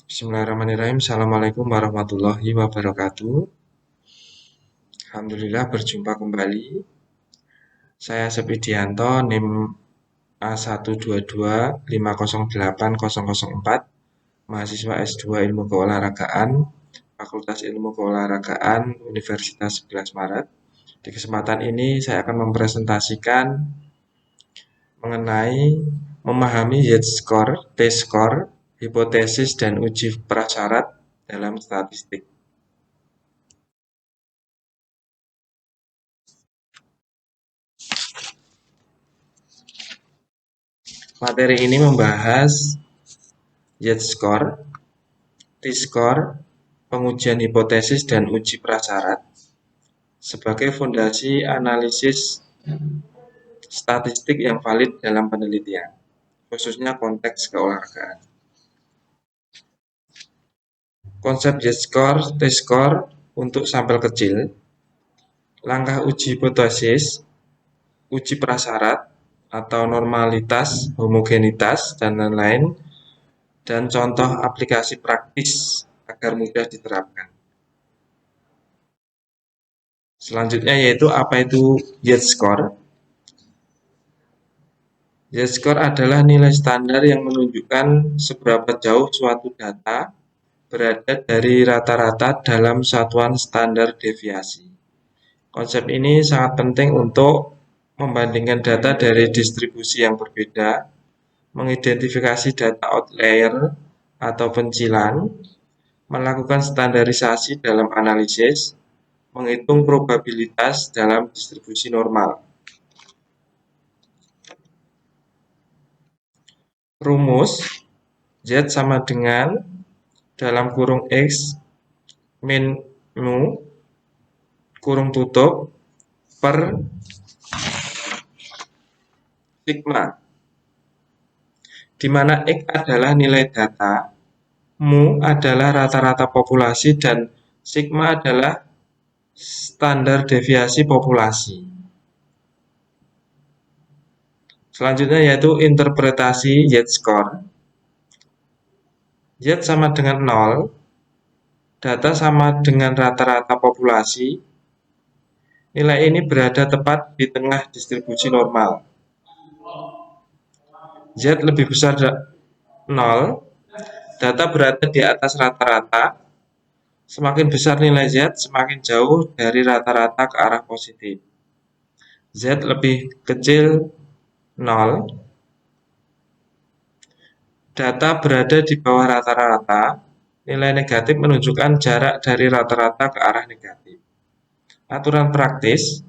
Bismillahirrahmanirrahim. Assalamualaikum warahmatullahi wabarakatuh. Alhamdulillah berjumpa kembali. Saya Sepidianto, NIM A122508004, mahasiswa S2 Ilmu Keolahragaan, Fakultas Ilmu Keolahragaan, Universitas 11 Maret. Di kesempatan ini saya akan mempresentasikan mengenai memahami Z-score, T-score, hipotesis dan uji prasyarat dalam statistik. Materi ini membahas Z-score, T-score, pengujian hipotesis dan uji prasyarat sebagai fondasi analisis statistik yang valid dalam penelitian, khususnya konteks keolahragaan. Konsep Z-score, T-score untuk sampel kecil, langkah uji hipotesis, uji prasyarat atau normalitas, homogenitas, dan lain-lain, dan contoh aplikasi praktis agar mudah diterapkan. Selanjutnya yaitu apa itu Z-score. Z-score adalah nilai standar yang menunjukkan seberapa jauh suatu data berada dari rata-rata dalam satuan standar deviasi. Konsep ini sangat penting untuk membandingkan data dari distribusi yang berbeda, mengidentifikasi data outlier atau pencilan, melakukan standarisasi dalam analisis, menghitung probabilitas dalam distribusi normal. Rumus Z sama dengan dalam kurung X min mu kurung tutup per sigma, di mana X adalah nilai data, mu adalah rata-rata populasi, dan sigma adalah standar deviasi populasi. Selanjutnya yaitu interpretasi Z-score. Z sama dengan 0, data sama dengan rata-rata populasi. Nilai ini berada tepat di tengah distribusi normal. Z lebih besar dari 0, data berada di atas rata-rata. Semakin besar nilai Z, semakin jauh dari rata-rata ke arah positif. Z lebih kecil 0, data berada di bawah rata-rata. Nilai negatif menunjukkan jarak dari rata-rata ke arah negatif. Aturan praktis,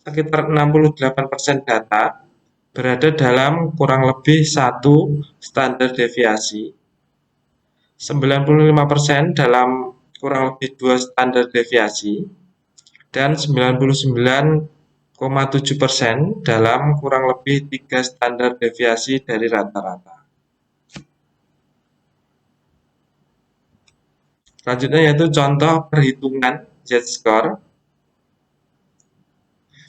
sekitar 68% data berada dalam kurang lebih satu standar deviasi, 95% dalam kurang lebih 2 standar deviasi, dan 99,7% dalam kurang lebih 3 standar deviasi dari rata-rata. Selanjutnya yaitu contoh perhitungan Z-score.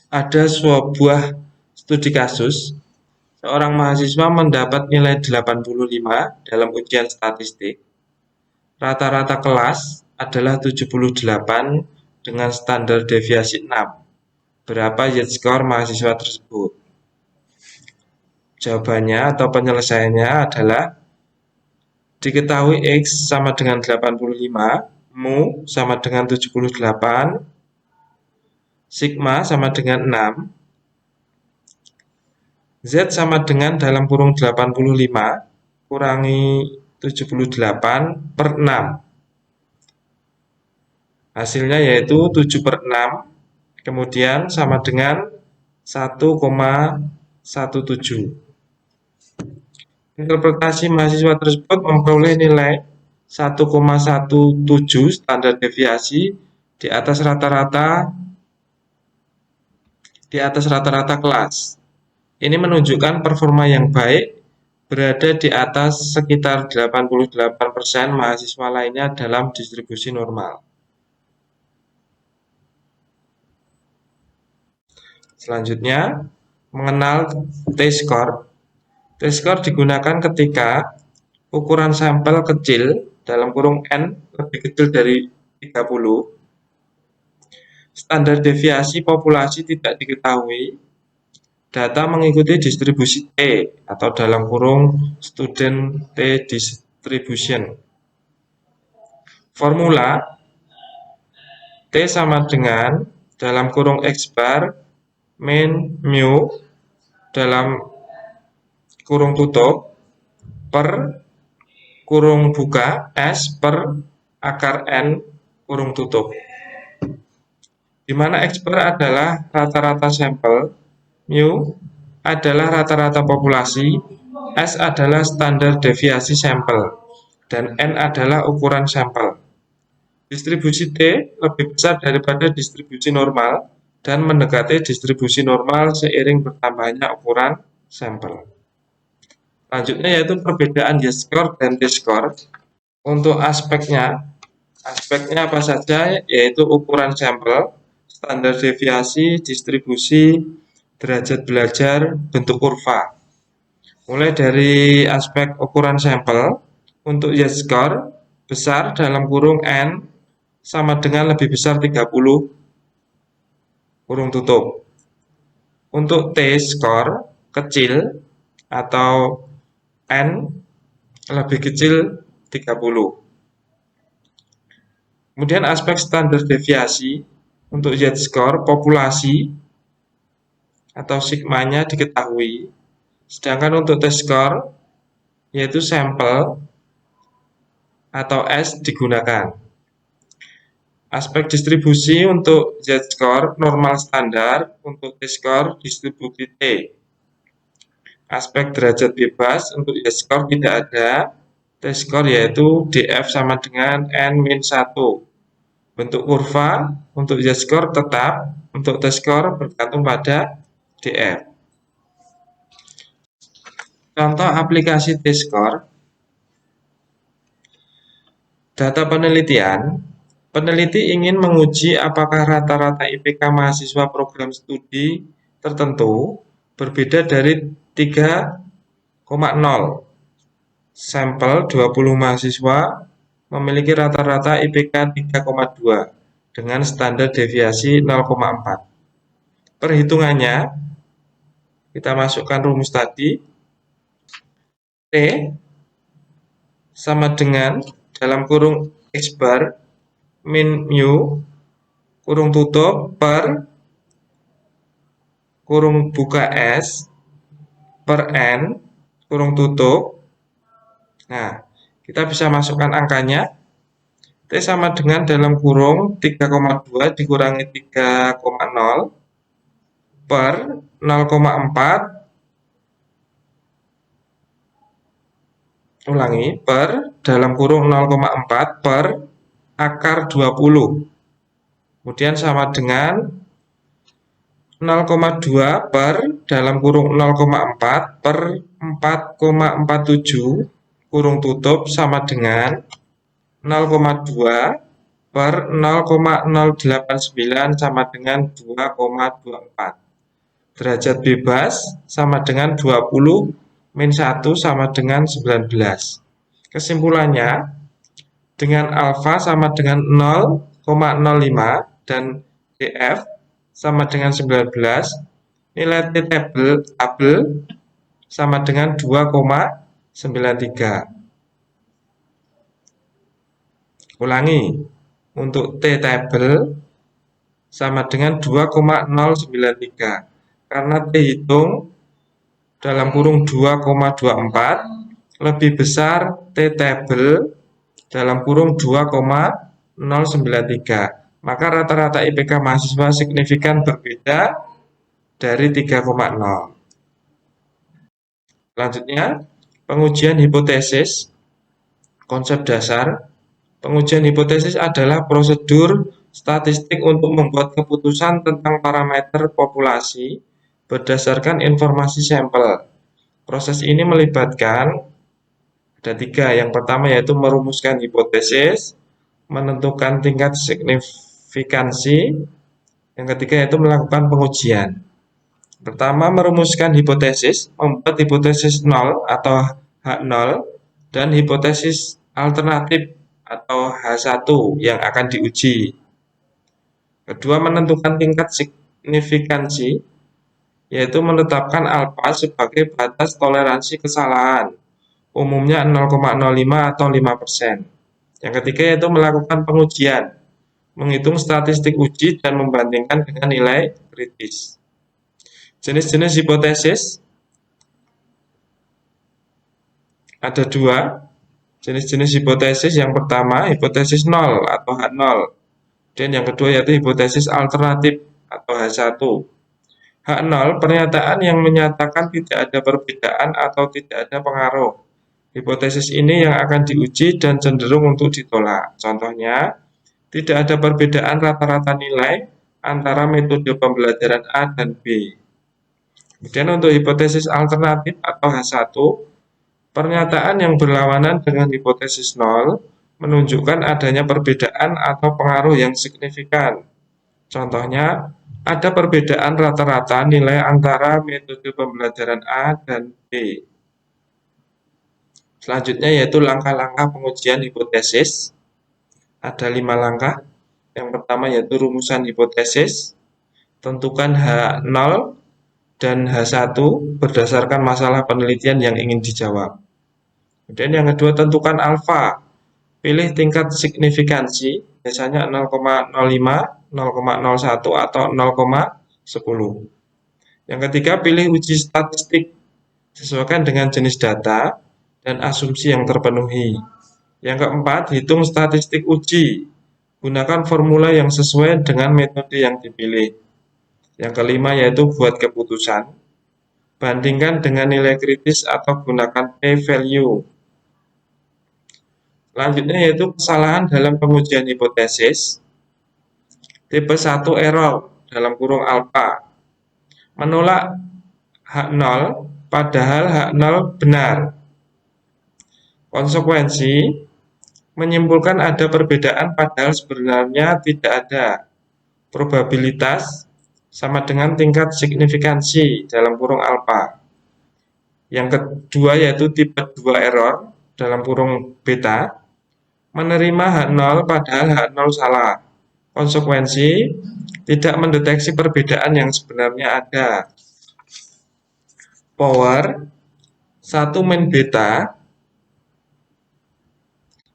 Ada sebuah studi kasus, seorang mahasiswa mendapat nilai 85 dalam ujian statistik. Rata-rata kelas adalah 78 dengan standar deviasi 6. Berapa Z-score mahasiswa tersebut? Jawabannya atau penyelesaiannya adalah diketahui X sama dengan 85, mu sama dengan 78, sigma sama dengan 6, Z sama dengan dalam kurung 85 kurangi 78 per 6. Hasilnya yaitu 7 per 6, kemudian sama dengan 1,17. Interpretasi mahasiswa tersebut memperoleh nilai 1,17 standar deviasi di atas rata-rata kelas. Ini menunjukkan performa yang baik, berada di atas sekitar 88% mahasiswa lainnya dalam distribusi normal. Selanjutnya, mengenal T-score. T-score digunakan ketika ukuran sampel kecil dalam kurung N lebih kecil dari 30, standar deviasi populasi tidak diketahui, data mengikuti distribusi T atau dalam kurung student T distribution. Formula T sama dengan dalam kurung X bar min mu dalam kurung tutup per kurung buka S per akar N kurung tutup. Di mana X bar adalah rata-rata sampel, mu adalah rata-rata populasi, S adalah standar deviasi sampel, dan N adalah ukuran sampel. Distribusi T lebih besar daripada distribusi normal dan mendekati distribusi normal seiring bertambahnya ukuran sampel. Selanjutnya yaitu perbedaan Y-score dan T-score. Untuk aspeknya apa saja? Yaitu ukuran sampel, standar deviasi, distribusi, derajat belajar, bentuk kurva. Mulai dari aspek ukuran sampel, untuk Y-score besar dalam kurung N sama dengan lebih besar 30 kurung tutup. Untuk T-score kecil atau N lebih kecil 30. Kemudian aspek standar deviasi untuk Z-score populasi atau sigmanya diketahui. Sedangkan untuk T-score yaitu sampel atau S digunakan. Aspek distribusi untuk Z-score normal standar, untuk T-score distribusi T. Aspek derajat bebas untuk Y-score tidak ada. T-score yaitu DF sama dengan N-1. Bentuk kurva untuk Y-score tetap, untuk T-score bergantung pada DF. Contoh aplikasi T-score. Data penelitian. Peneliti ingin menguji apakah rata-rata IPK mahasiswa program studi tertentu berbeda dari 3,0. Sampel 20 mahasiswa memiliki rata-rata IPK 3,2 dengan standar deviasi 0,4. Perhitungannya, kita masukkan rumus tadi. T sama dengan dalam kurung X bar min mu kurung tutup per kurung buka S per N kurung tutup. Nah, kita bisa masukkan angkanya. T sama dengan dalam kurung 3,2 dikurangi 3,0 per 0,4 ulangi per dalam kurung 0,4 per akar 20. Kemudian sama dengan 0,2 per dalam kurung 0,4 per 4,47 kurung tutup sama dengan 0,2 per 0,089 sama dengan 2,24. Derajat bebas sama dengan 20 min 1 sama dengan 19. Kesimpulannya, dengan alfa sama dengan 0,05 dan DF sama dengan 19, nilai T tabel sama dengan 2,93. Ulangi, untuk T tabel sama dengan 2,093. Karena T hitung dalam kurung 2,24 lebih besar T tabel dalam kurung 2,093. Maka rata-rata IPK mahasiswa signifikan berbeda dari 3,0. Selanjutnya, pengujian hipotesis. Konsep dasar. Pengujian hipotesis adalah prosedur statistik untuk membuat keputusan tentang parameter populasi berdasarkan informasi sampel. Proses ini melibatkan ada 3. Yang pertama yaitu merumuskan hipotesis, menentukan tingkat signifikansi. Yang ketiga yaitu melakukan pengujian. Pertama, merumuskan hipotesis, membuat hipotesis 0 atau H0 dan hipotesis alternatif atau H1 yang akan diuji. Kedua, menentukan tingkat signifikansi, yaitu menetapkan alfa sebagai batas toleransi kesalahan, umumnya 0,05 atau 5%. Yang ketiga yaitu melakukan pengujian, menghitung statistik uji dan membandingkan dengan nilai kritis. Jenis-jenis hipotesis ada dua. Jenis-jenis hipotesis yang pertama hipotesis 0 atau H0. Dan yang kedua yaitu hipotesis alternatif atau H1. H0 pernyataan yang menyatakan tidak ada perbedaan atau tidak ada pengaruh. Hipotesis ini yang akan diuji dan cenderung untuk ditolak. Contohnya, tidak ada perbedaan rata-rata nilai antara metode pembelajaran A dan B. Kemudian untuk hipotesis alternatif atau H1, pernyataan yang berlawanan dengan hipotesis 0 menunjukkan adanya perbedaan atau pengaruh yang signifikan. Contohnya, ada perbedaan rata-rata nilai antara metode pembelajaran A dan B. Selanjutnya yaitu langkah-langkah pengujian hipotesis. Ada 5 langkah. Yang pertama yaitu rumusan hipotesis. Tentukan H0 dan H1 berdasarkan masalah penelitian yang ingin dijawab. Kemudian yang kedua tentukan alfa. Pilih tingkat signifikansi, biasanya 0,05, 0,01 atau 0,10. Yang ketiga pilih uji statistik. Sesuaikan dengan jenis data dan asumsi yang terpenuhi. Yang keempat, hitung statistik uji. Gunakan formula yang sesuai dengan metode yang dipilih. Yang kelima yaitu buat keputusan. Bandingkan dengan nilai kritis atau gunakan p-value. Selanjutnya yaitu kesalahan dalam pengujian hipotesis. Tipe 1 error dalam kurung alfa. Menolak H0 padahal H0 benar. Konsekuensi menyimpulkan ada perbedaan padahal sebenarnya tidak ada. Probabilitas sama dengan tingkat signifikansi dalam kurung alfa. Yang kedua yaitu tipe 2 error dalam kurung beta. Menerima H0 padahal H0 salah. Konsekuensi tidak mendeteksi perbedaan yang sebenarnya ada. Power 1 min beta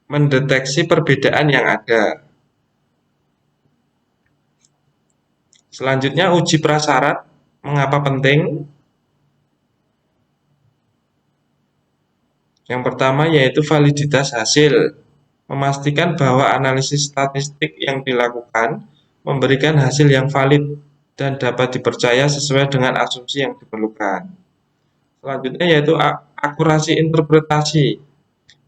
mendeteksi perbedaan yang ada. Selanjutnya uji prasyarat. Mengapa penting? Yang pertama yaitu validitas hasil. Memastikan bahwa analisis statistik yang dilakukan memberikan hasil yang valid dan dapat dipercaya sesuai dengan asumsi yang diperlukan. Selanjutnya yaitu akurasi interpretasi.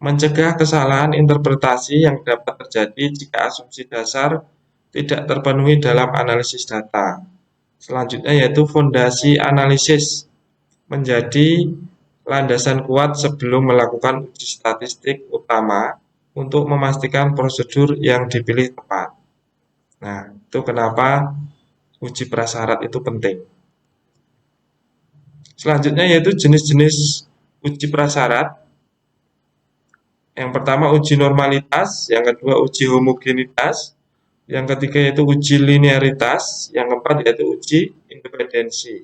Mencegah kesalahan interpretasi yang dapat terjadi jika asumsi dasar tidak terpenuhi dalam analisis data. Selanjutnya yaitu fondasi analisis. Menjadi landasan kuat sebelum melakukan uji statistik utama untuk memastikan prosedur yang dipilih tepat. Nah, itu kenapa uji prasyarat itu penting. Selanjutnya yaitu jenis-jenis uji prasyarat. Yang pertama uji normalitas, yang kedua uji homogenitas, yang ketiga yaitu uji linearitas, yang keempat yaitu uji independensi.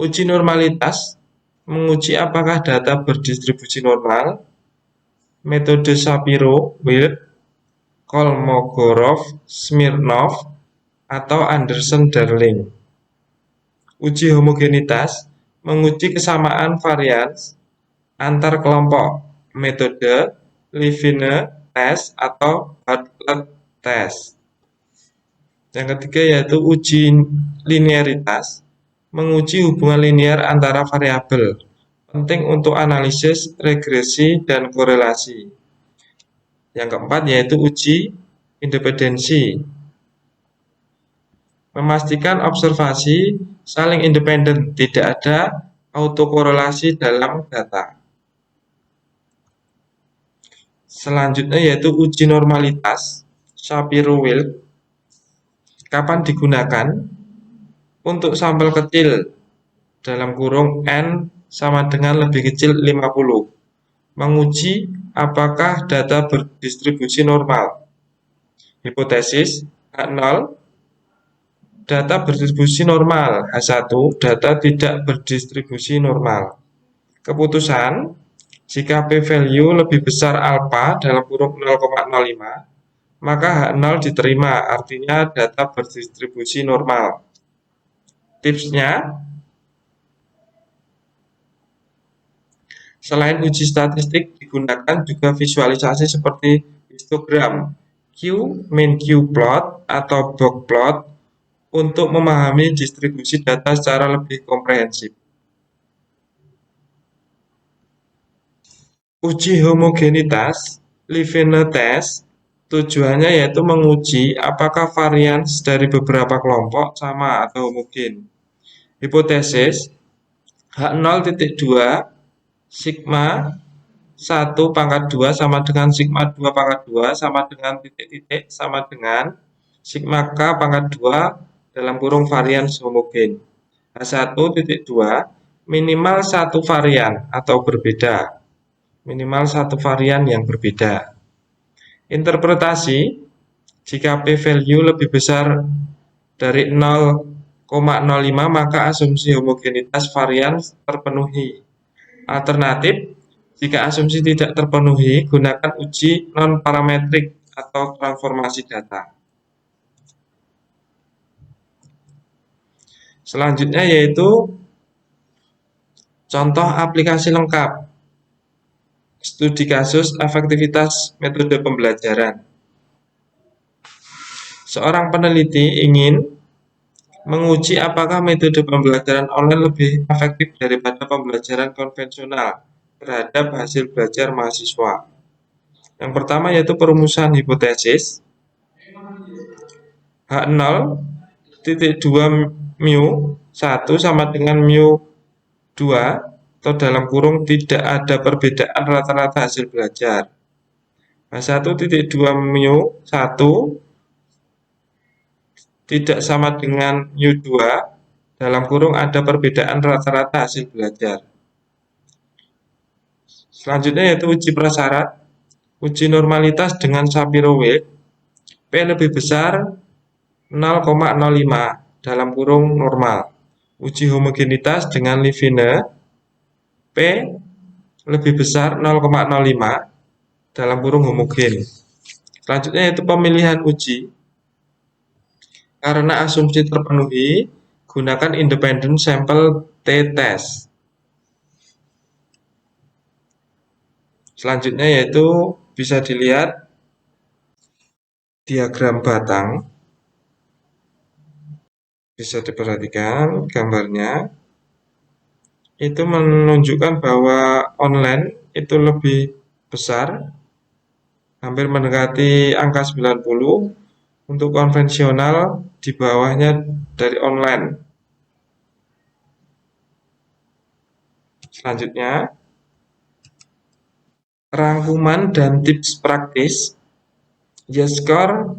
Uji normalitas menguji apakah data berdistribusi normal. Metode Shapiro-Wilk, Kolmogorov-Smirnov, atau Anderson-Darling. Uji homogenitas menguji kesamaan varians antar kelompok. Metode Levine test atau Bartlett test. Yang ketiga yaitu uji linearitas menguji hubungan linear antara variabel. Penting untuk analisis, regresi, dan korelasi. Yang keempat yaitu uji independensi. Memastikan observasi saling independen, tidak ada autokorelasi dalam data. Selanjutnya yaitu uji normalitas, Shapiro-Wilk. Kapan digunakan? Untuk sampel kecil, dalam kurung N sama dengan lebih kecil 50. menguji apakah data berdistribusi normal. Hipotesis H0, data berdistribusi normal. H1, data tidak berdistribusi normal. Keputusan, jika p-value lebih besar alpha dalam kurung 0,05, maka H0 diterima, artinya data berdistribusi normal. Tipsnya, selain uji statistik, digunakan juga visualisasi seperti histogram, Q-mean Q-plot atau box plot untuk memahami distribusi data secara lebih komprehensif. Uji homogenitas, Levene test, tujuannya yaitu menguji apakah varian dari beberapa kelompok sama atau homogen. Hipotesis, H0.2 sigma 1 pangkat 2 sama dengan sigma 2 pangkat 2 sama dengan titik-titik sama dengan sigma K pangkat 2 dalam kurung varian homogen. H1.2 minimal satu varian atau berbeda. Minimal satu varian yang berbeda. Interpretasi, jika p-value lebih besar dari 0,05 maka asumsi homogenitas varian terpenuhi. Alternatif, jika asumsi tidak terpenuhi, gunakan uji non-parametrik atau transformasi data. Selanjutnya yaitu contoh aplikasi lengkap. Studi kasus efektivitas metode pembelajaran. Seorang peneliti ingin menguji apakah metode pembelajaran online lebih efektif daripada pembelajaran konvensional terhadap hasil belajar mahasiswa. Yang pertama yaitu perumusan hipotesis. H0.2 mu 1 sama dengan mu 2 atau dalam kurung tidak ada perbedaan rata-rata hasil belajar. H1.2 mu 1 tidak sama dengan mu 2 dalam kurung ada perbedaan rata-rata hasil belajar. Selanjutnya yaitu uji prasyarat, uji normalitas dengan Shapiro-Wilk, P lebih besar 0,05 dalam kurung normal. Uji homogenitas dengan Levene, P lebih besar 0,05 dalam kurung homogen. Selanjutnya yaitu pemilihan uji. Karena asumsi terpenuhi, gunakan independent sample t-test. Selanjutnya yaitu bisa dilihat diagram batang. Bisa diperhatikan gambarnya. Itu menunjukkan bahwa online itu lebih besar, hampir mendekati angka 90. Untuk konvensional di bawahnya dari online. Selanjutnya, rangkuman dan tips praktis Y-score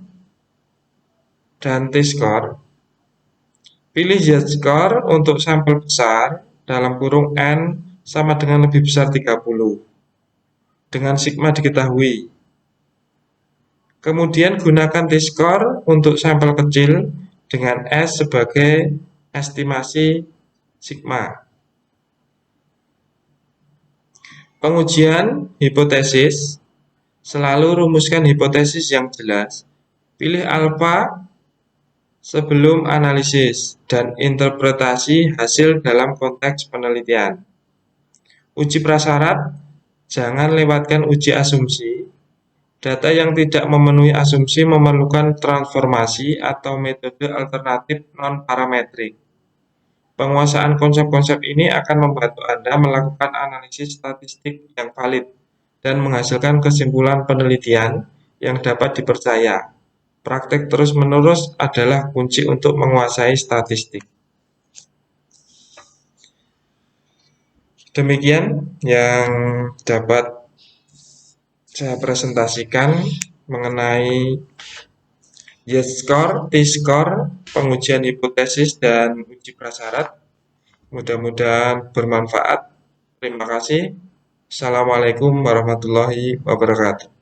dan T-score. Pilih Y-score untuk sampel besar dalam kurung N sama dengan lebih besar 30 dengan sigma diketahui. Kemudian gunakan T-score untuk sampel kecil dengan S sebagai estimasi sigma. Pengujian hipotesis, selalu rumuskan hipotesis yang jelas. Pilih alfa sebelum analisis dan interpretasi hasil dalam konteks penelitian. Uji prasyarat, jangan lewatkan uji asumsi. Data yang tidak memenuhi asumsi memerlukan transformasi atau metode alternatif non-parametrik. Penguasaan konsep-konsep ini akan membantu Anda melakukan analisis statistik yang valid dan menghasilkan kesimpulan penelitian yang dapat dipercaya. Praktek terus-menerus adalah kunci untuk menguasai statistik. Demikian yang dapat saya presentasikan mengenai Y-score, T-score, pengujian hipotesis, dan uji prasyarat. Mudah-mudahan bermanfaat. Terima kasih. Assalamualaikum warahmatullahi wabarakatuh.